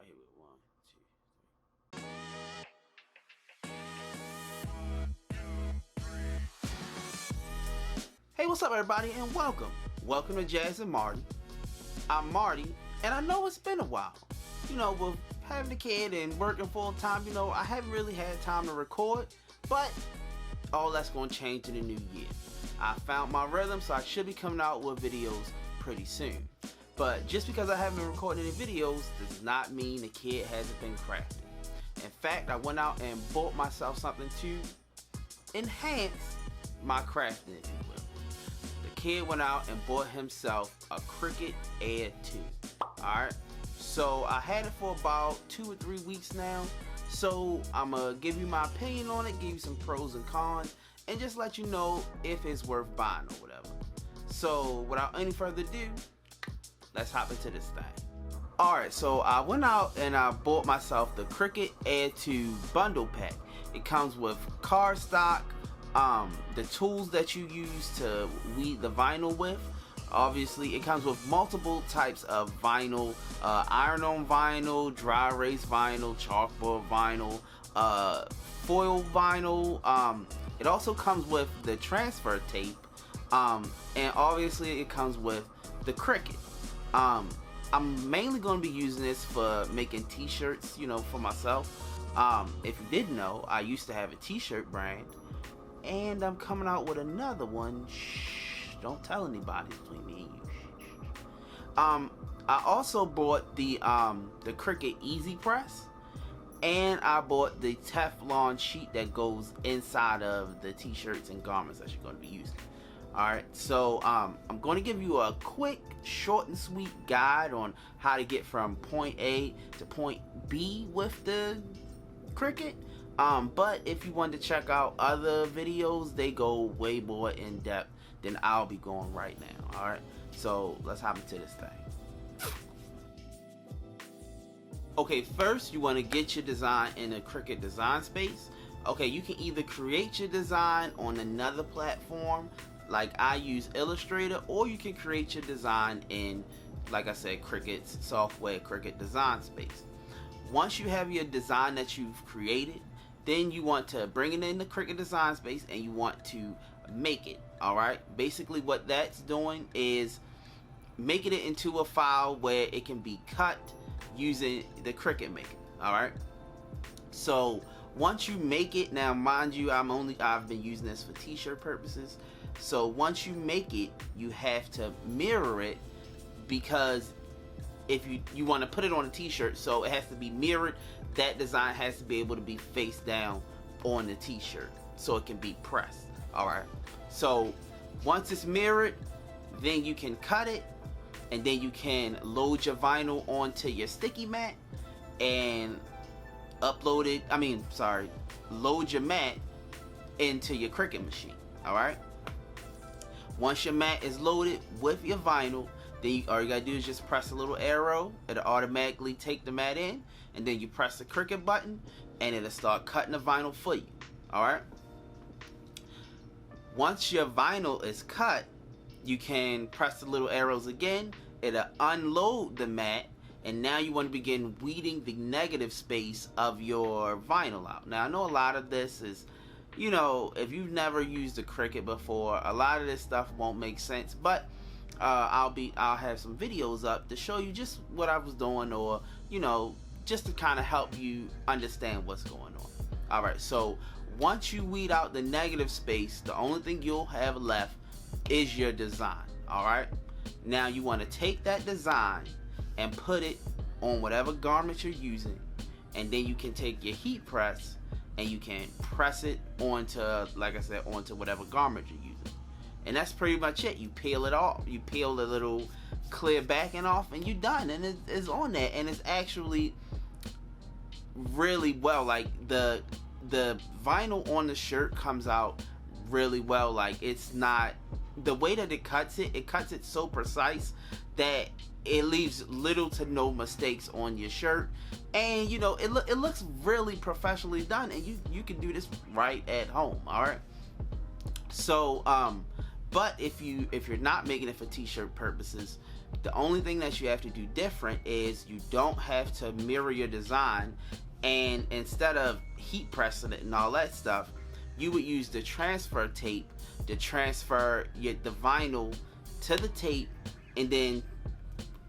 I hit with 1, 2, 3. Hey, what's up, everybody, and welcome. Welcome to Jazz and Marty. I'm Marty, and I know it's been a while. You know, with having a kid and working full time, you know, I haven't really had time to record, but all that's going to change in the new year. I found my rhythm, so I should be coming out with videos pretty soon. But just because I haven't been recording any videos does not mean the kid hasn't been crafting. In fact, I went out and bought myself something to enhance my crafting, if you will. The kid went out and bought himself a Cricut Air 2. Alright, so I had it for about 2 or 3 weeks now. So I'm gonna give you my opinion on it, give you some pros and cons, and just let you know if it's worth buying or whatever. So without any further ado, let's hop into this thing. Alright, so I went out and I bought myself the Cricut Air 2 bundle pack. It comes with cardstock, the tools that you use to weed the vinyl with. Obviously, it comes with multiple types of vinyl, iron-on vinyl, dry erase vinyl, chalkboard vinyl, foil vinyl. It also comes with the transfer tape, and obviously it comes with the Cricut. I'm mainly going to be using this for making t-shirts, you know, for myself. If you didn't know, I used to have a t-shirt brand, and I'm coming out with another one. Shh, don't tell anybody, between me and you. I also bought the Cricut Easy Press, and I bought the Teflon sheet that goes inside of the t-shirts and garments that you're going to be using. Alright, so I'm going to give you a quick, short and sweet guide on how to get from point A to point B with the Cricut. But if you want to check out other videos, they go way more in depth than I'll be going right now. Alright, so let's hop into this thing. Okay, first you want to get your design in the Cricut design space. Okay, you can either create your design on another platform, like I use Illustrator, or you can create your design in, like I said, Cricut's software, Cricut design space. Once you have your design that you've created, then you want to bring it in the Cricut design space and you want to make it. Alright, basically what that's doing is making it into a file where it can be cut using the Cricut Maker. Alright, so once you make it, now mind you, I've been using this for t-shirt purposes. So once you make it, you have to mirror it, because if you want to put it on a t-shirt, so it has to be mirrored. That design has to be able to be face down on the t-shirt so it can be pressed. Alright, so once it's mirrored, then you can cut it, and then you can load your vinyl onto your sticky mat and load your mat into your Cricut machine. Alright, once your mat is loaded with your vinyl, then all you gotta do is just press a little arrow. It'll automatically take the mat in, and then you press the Cricut button and it'll start cutting the vinyl for you. Alright, once your vinyl is cut, you can press the little arrows again. It'll unload the mat, and now you want to begin weeding the negative space of your vinyl out. Now I know a lot of this is, you know, if you've never used a Cricut before, a lot of this stuff won't make sense, but I'll have some videos up to show you just what I was doing, or, you know, just to kind of help you understand what's going on. Alright, so once you weed out the negative space, the only thing you'll have left is your design. Alright, now you want to take that design and put it on whatever garment you're using, and then you can take your heat press and you can press it onto, like I said, onto whatever garment you're using. And that's pretty much it. You peel it off, you peel the little clear backing off, and you're done, and it's on there. And it's actually really well, like the vinyl on the shirt comes out really well. Like, it's not, the way that it cuts it so precise that it leaves little to no mistakes on your shirt, and you know, it looks really professionally done, and you can do this right at home. All right, so But if you're not making it for t-shirt purposes, the only thing that you have to do different is you don't have to mirror your design, and instead of heat pressing it and all that stuff, you would use the transfer tape to transfer the vinyl to the tape, and then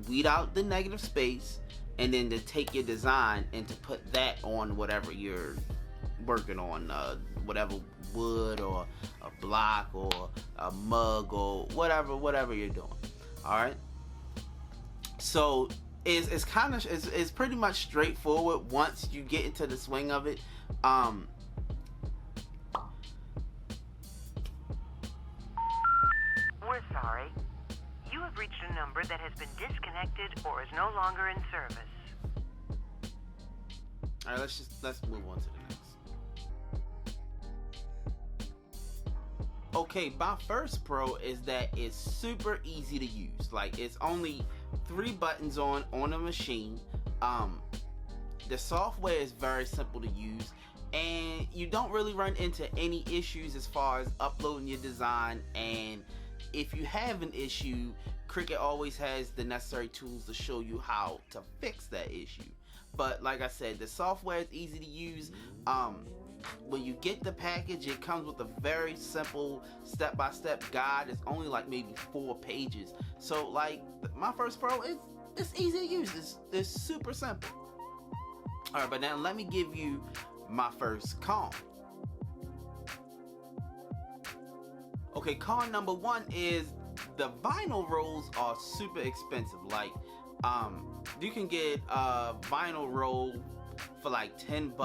weed out the negative space, and then to take your design and to put that on whatever you're working on, whatever wood or a block or a mug or whatever you're doing. All right. So it's kind of it's pretty much straightforward once you get into the swing of it. We're sorry. You have reached a number that has been disconnected or is no longer in service. All right, let's move on to the next. Okay, my first pro is that it's super easy to use. Like, it's only 3 buttons on the machine. The software is very simple to use, and you don't really run into any issues as far as uploading your design. And if you have an issue, Cricut always has the necessary tools to show you how to fix that issue. But like I said, the software is easy to use. When you get the package, it comes with a very simple step-by-step guide. It's only like maybe 4 pages. So like my first pro, it's easy to use. It's super simple. All right, but now let me give you my first con. Okay, con number 1 is the vinyl rolls are super expensive. Like, you can get a vinyl roll for like $10,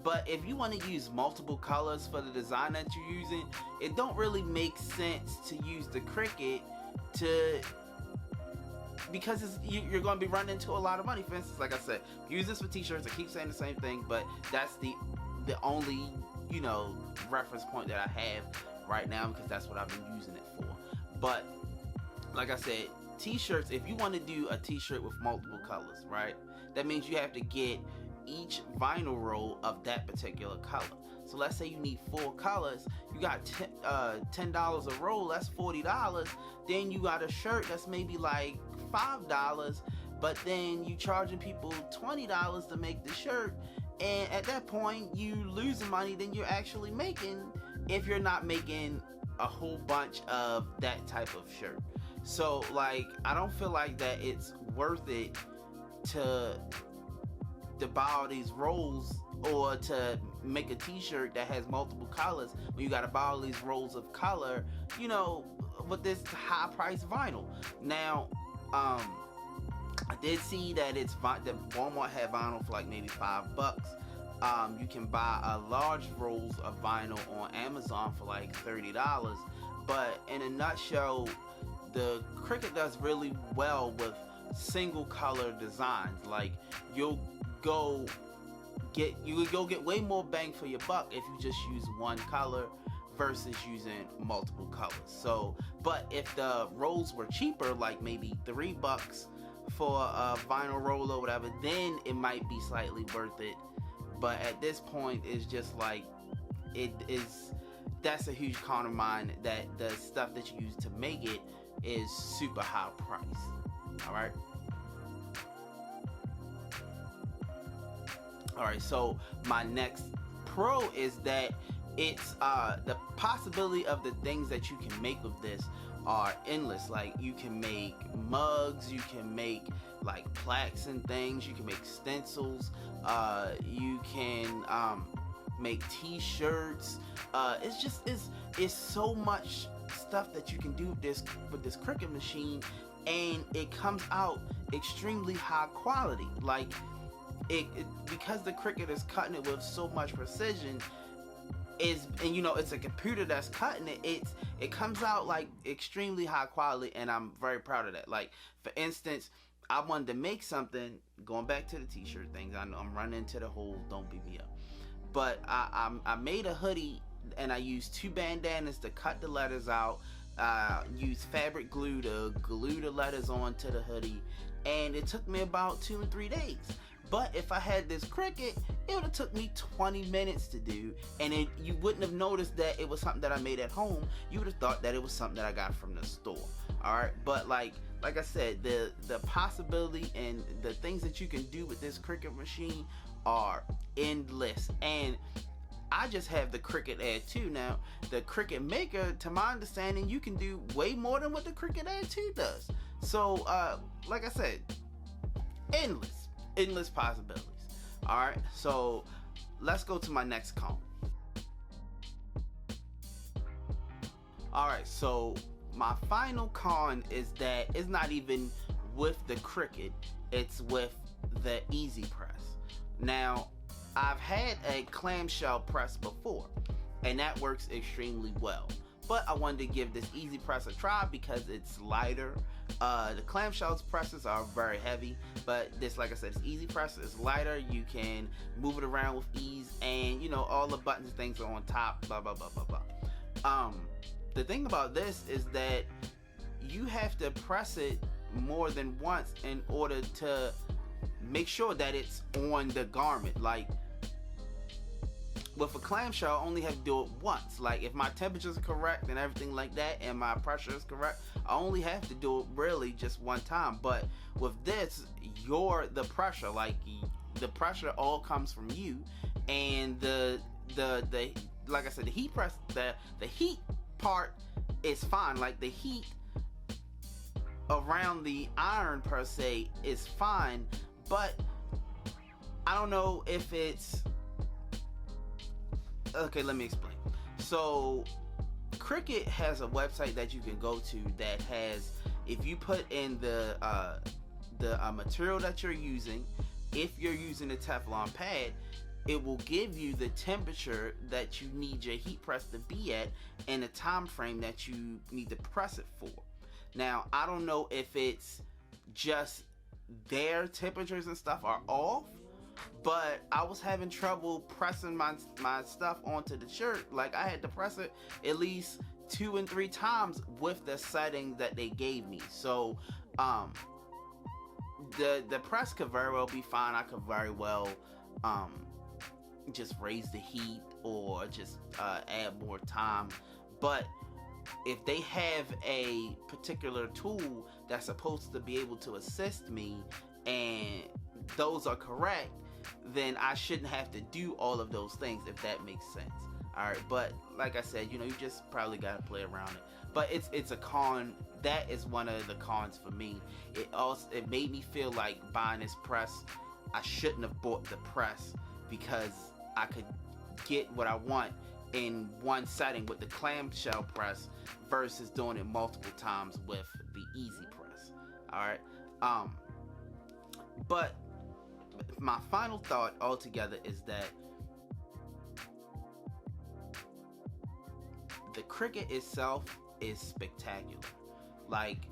but if you want to use multiple colors for the design that you're using, it don't really make sense to use the Cricut because you're going to be running into a lot of money. For instance, like I said, use this for t-shirts. I keep saying the same thing, but that's the only reference point that I have right now, because that's what I've been using it for. But like I said, t-shirts, if you want to do a t-shirt with multiple colors, right, that means you have to get each vinyl roll of that particular color. So let's say you need 4 colors, you got $10 a roll, that's $40. Then you got a shirt that's maybe like $5, but then you charging people $20 to make the shirt, and at that point you losing money than you're actually making if you're not making a whole bunch of that type of shirt. So like, I don't feel like that it's worth it to buy all these rolls or to make a t-shirt that has multiple colors when you gotta buy all these rolls of color, with this high price vinyl. Now, I did see that that Walmart had vinyl for like maybe $5. You can buy a large rolls of vinyl on Amazon for like $30. But in a nutshell, the Cricut does really well with single color designs. Like, you'll go get way more bang for your buck if you just use one color versus using multiple colors. So, but if the rolls were cheaper, like maybe $3 for a vinyl roll or whatever, then it might be slightly worth it. But at this point, it's just like, that's a huge con of mine, that the stuff that you use to make it is super high price. Alright, so my next pro is that it's the possibility of the things that you can make with this are endless. Like, you can make mugs, you can make like plaques and things, you can make stencils, you can make t-shirts. It's so much stuff that you can do with this Cricut machine, and it comes out extremely high quality. Like, because the Cricut is cutting it with so much precision, it's a computer that's cutting it, it comes out like extremely high quality, and I'm very proud of that. Like, for instance, I wanted to make something, going back to the t-shirt things, I know I'm running into the whole don't beat me up, but I made a hoodie, and I used 2 bandanas to cut the letters out, used fabric glue to glue the letters onto the hoodie, and it took me about 2 or 3 days. But if I had this Cricut, it would have took me 20 minutes to do, and you wouldn't have noticed that it was something that I made at home. You would have thought that it was something that I got from the store. Alright, but like I said, the possibility and the things that you can do with this Cricut machine are endless. And I just have the Cricut Air 2 now. The Cricut Maker, to my understanding, you can do way more than what the Cricut Air 2 does. So, like I said, endless possibilities. Alright, so let's go to my next con. Alright, so my final con is that it's not even with the Cricut, it's with the Easy Press. Now, I've had a clamshell press before, and that works extremely well. But I wanted to give this Easy Press a try because it's lighter. The clamshell presses are very heavy, but this, like I said, this Easy Press is lighter. You can move it around with ease, and you know, all the buttons and things are on top, blah blah blah blah blah. The thing about this is that you have to press it more than once in order to make sure that it's on the garment. Like with a clamshell, I only have to do it once. Like if my temperature is correct and everything like that, and my pressure is correct, I only have to do it really just one time. But with this, the pressure, like the pressure all comes from you, and the like I said, the heat press, the heat part is fine. Like the heat around the iron per se is fine, but I don't know if it's okay. Let me explain. So Cricut has a website that you can go to that has, if you put in the material that you're using, if you're using a Teflon pad, it will give you the temperature that you need your heat press to be at and the time frame that you need to press it for. Now, I don't know if it's just their temperatures and stuff are off, but I was having trouble pressing my stuff onto the shirt. Like I had to press it at least 2 and 3 times with the settings that they gave me. So the press could very well be fine. I could very well just raise the heat or just add more time. But if they have a particular tool that's supposed to be able to assist me and those are correct, then I shouldn't have to do all of those things, if that makes sense. Alright, but like I said, you know, you just probably gotta play around it. But it's a con. That is one of the cons for me. It made me feel like buying this press, I shouldn't have bought the press, because I could get what I want in one setting with the clamshell press versus doing it multiple times with the Easy Press. Alright, but my final thought altogether is that the Cricut itself is spectacular. Like,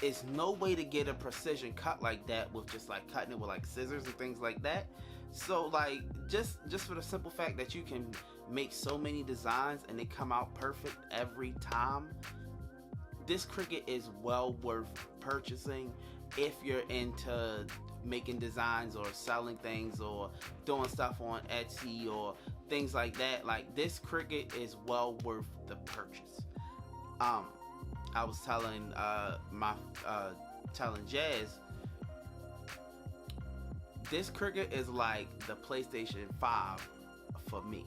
it's no way to get a precision cut like that with just like cutting it with like scissors and things like that. So like just for the simple fact that you can make so many designs and they come out perfect every time, this Cricut is well worth purchasing if you're into making designs or selling things or doing stuff on Etsy or things like that. Like, this Cricut is well worth the purchase. I was telling telling Jazz, this Cricut is like the PlayStation 5 for me.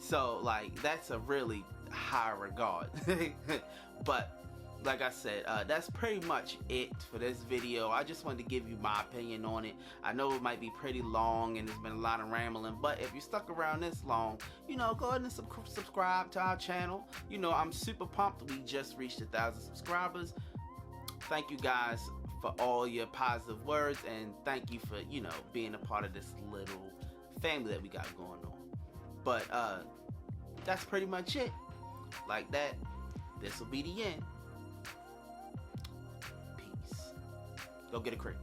So like, that's a really high regard. But like I said, that's pretty much it for this video. I just wanted to give you my opinion on it. I know it might be pretty long and there's been a lot of rambling, but if you stuck around this long, you know, go ahead and subscribe to our channel. You know, I'm super pumped. We just reached 1,000 subscribers. Thank you guys for all your positive words, and thank you for, you know, being a part of this little family that we got going on. But that's pretty much it. Like that, this will be the end. Go get a Cricut.